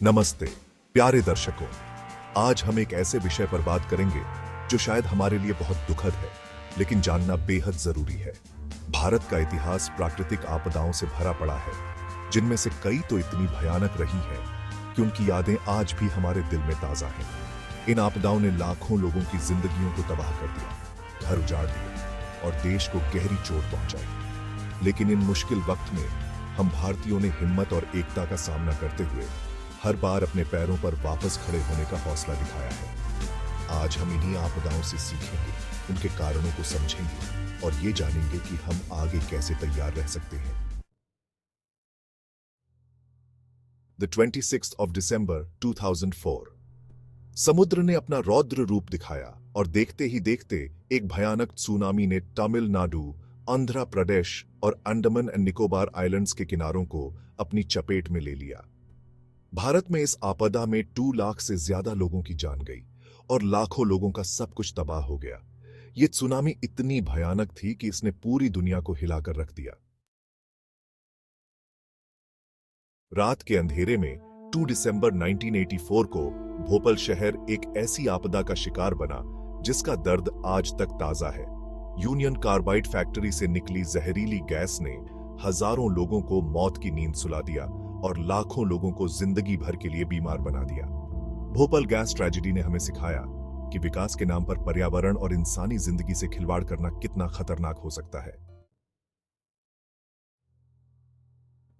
नमस्ते प्यारे दर्शकों, आज हम एक ऐसे विषय पर बात करेंगे जो शायद हमारे लिए बहुत दुखद है, लेकिन जानना बेहद जरूरी है। भारत का इतिहास प्राकृतिक आपदाओं से भरा पड़ा है, जिनमें से कई तो इतनी भयानक रही हैं कि उनकी यादें आज भी हमारे दिल में ताजा हैं। इन आपदाओं ने लाखों लोगों की जिंदगियों को तबाह कर दिया, घर उजाड़ दिए और देश को गहरी चोट पहुंचाई। लेकिन इन मुश्किल वक्त में हम भारतीयों ने हिम्मत और एकता का सामना करते हुए हर बार अपने पैरों पर वापस खड़े होने का हौसला दिखाया है। आज हम इन्हीं आपदाओं से सीखेंगे, उनके कारणों को समझेंगे और ये जानेंगे कि हम आगे कैसे तैयार रह सकते हैं। The 26th of December 2004 समुद्र ने अपना रौद्र रूप दिखाया और देखते ही देखते एक भयानक सुनामी ने तमिलनाडु, आंध्र प्रदेश और अंडमान एंड निकोबार आइलैंड्स के किनारों को अपनी चपेट में ले लिया। भारत में इस आपदा में 2 लाख से ज्यादा लोगों की जान गई और लाखों लोगों का सब कुछ तबाह हो गया। यह सुनामी इतनी भयानक थी कि इसने पूरी दुनिया को हिलाकर रख दिया। रात के अंधेरे में 2 दिसंबर 1984 को भोपाल शहर एक ऐसी आपदा का शिकार बना जिसका दर्द आज तक ताजा है। यूनियन कार्बाइड फैक्ट्री से निकली जहरीली गैस ने हजारों लोगों को मौत की नींद सुला दिया और लाखों लोगों को जिंदगी भर के लिए बीमार बना दिया। भोपाल गैस ट्रेजेडी ने हमें सिखाया कि विकास के नाम पर पर्यावरण और इंसानी जिंदगी से खिलवाड़ करना कितना खतरनाक हो सकता है।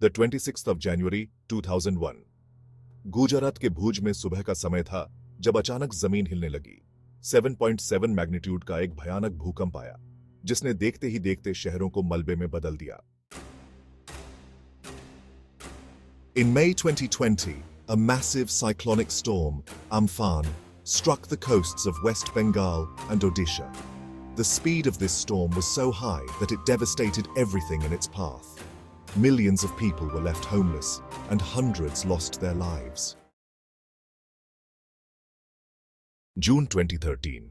The 26th of January 2001 Gujarat के भुज में सुबह का समय था जब अचानक जमीन हिलने लगी। 7.7 मैग्नीट्यूड का एक भयानक भूकंप आया जिसने देखते ही देखते शहरों को मलबे में बदल दिया। In May 2020, a massive cyclonic storm, Amphan, struck the coasts of West Bengal and Odisha. The speed of this storm was so high that it devastated everything in its path. Millions of people were left homeless and hundreds lost their lives. June 2013,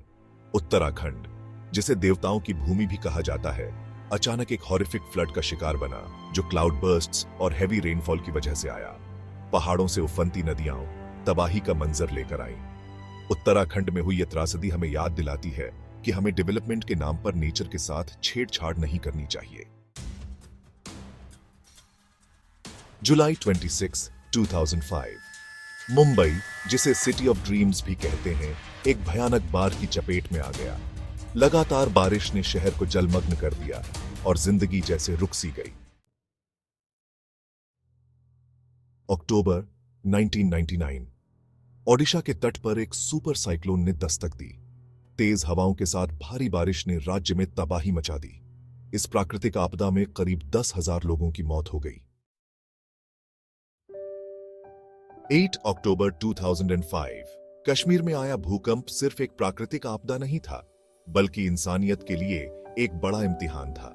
Uttarakhand, जिसे देवताओं की भूमि भी कहा जाता है, अचानक एक horrific flood का शिकार बना जो क्लाउड बर्स्ट्स और हेवी रेनफॉल की वजह से आया। पहाड़ों से उफनती नदियां तबाही का मंजर लेकर आईं। उत्तराखंड में हुई यह त्रासदी हमें याद दिलाती है कि हमें डेवलपमेंट के नाम पर नेचर के साथ छेड़छाड़ नहीं करनी चाहिए। जुलाई 26, 2005 मुंबई, जिसे सिटी ऑफ ड्रीम्स भी कहते हैं, एक भयानक बाढ़ की चपेट में आ गया। लगातार बारिश ने शहर को जलमग्न कर दिया और जिंदगी जैसे रुक सी गई। अक्टूबर 1999 ओडिशा के तट पर एक सुपर साइक्लोन ने दस्तक दी। तेज हवाओं के साथ भारी बारिश ने राज्य में तबाही मचा दी। इस प्राकृतिक आपदा में करीब 10,000 लोगों की मौत हो गई। 8 अक्टूबर 2005 कश्मीर में आया भूकंप सिर्फ एक प्राकृतिक आपदा नहीं था, बल्कि इंसानियत के लिए एक बड़ा इम्तिहान था।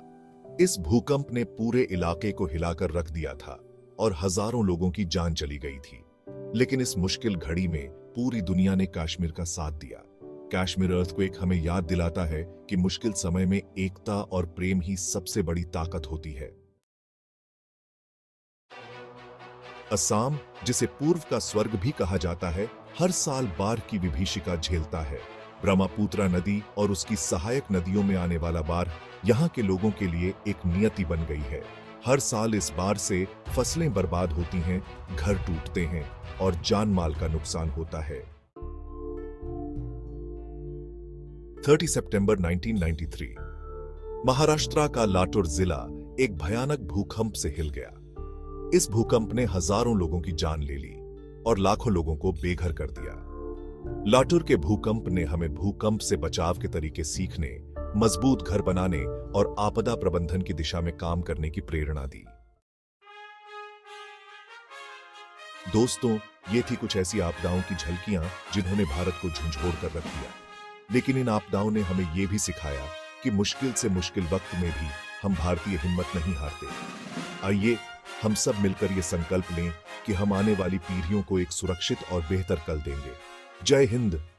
इस भूकंप ने पूरे इलाके को हिलाकर रख दिया था और हजारों लोगों की जान चली गई थी। लेकिन इस मुश्किल घड़ी में पूरी दुनिया ने कश्मीर का साथ दिया। कश्मीर अर्थक्वेक हमें याद दिलाता है कि मुश्किल समय में एकता और प्रेम ही सबसे बड़ी ताकत होती है। असम, जिसे पूर्व का स्वर्ग भी कहा जाता है, हर साल बाढ़ की विभीषिका झेलता है। ब्रह्मपुत्र नदी और उसकी सहायक नदियों में आने वाला बाढ़ यहाँ के लोगों के लिए एक नियति बन गई है। हर साल इस बाढ़ से फसलें बर्बाद होती हैं, घर टूटते हैं और जान माल का नुकसान होता है। 30 सितंबर 1993 महाराष्ट्र का लातूर जिला एक भयानक भूकंप से हिल गया। इस भूकंप ने हजारों लोगों की जान ले ली और लाखों लोगों को बेघर कर दिया। लातूर के भूकंप ने हमें भूकंप से बचाव के तरीके सीखने, मजबूत घर बनाने और आपदा प्रबंधन की दिशा में काम करने की प्रेरणा दी। दोस्तों, ये थी कुछ ऐसी आपदाओं की झलकियां जिन्होंने भारत को झंझोड़ कर रख दिया। लेकिन इन आपदाओं ने हमें यह भी सिखाया कि मुश्किल से मुश्किल वक्त में भी हम भारतीय हिम्मत नहीं हारते। आइए हम सब मिलकर ये संकल्प लें कि हम आने वाली पीढ़ियों को एक सुरक्षित और बेहतर कल देंगे। जय हिंद।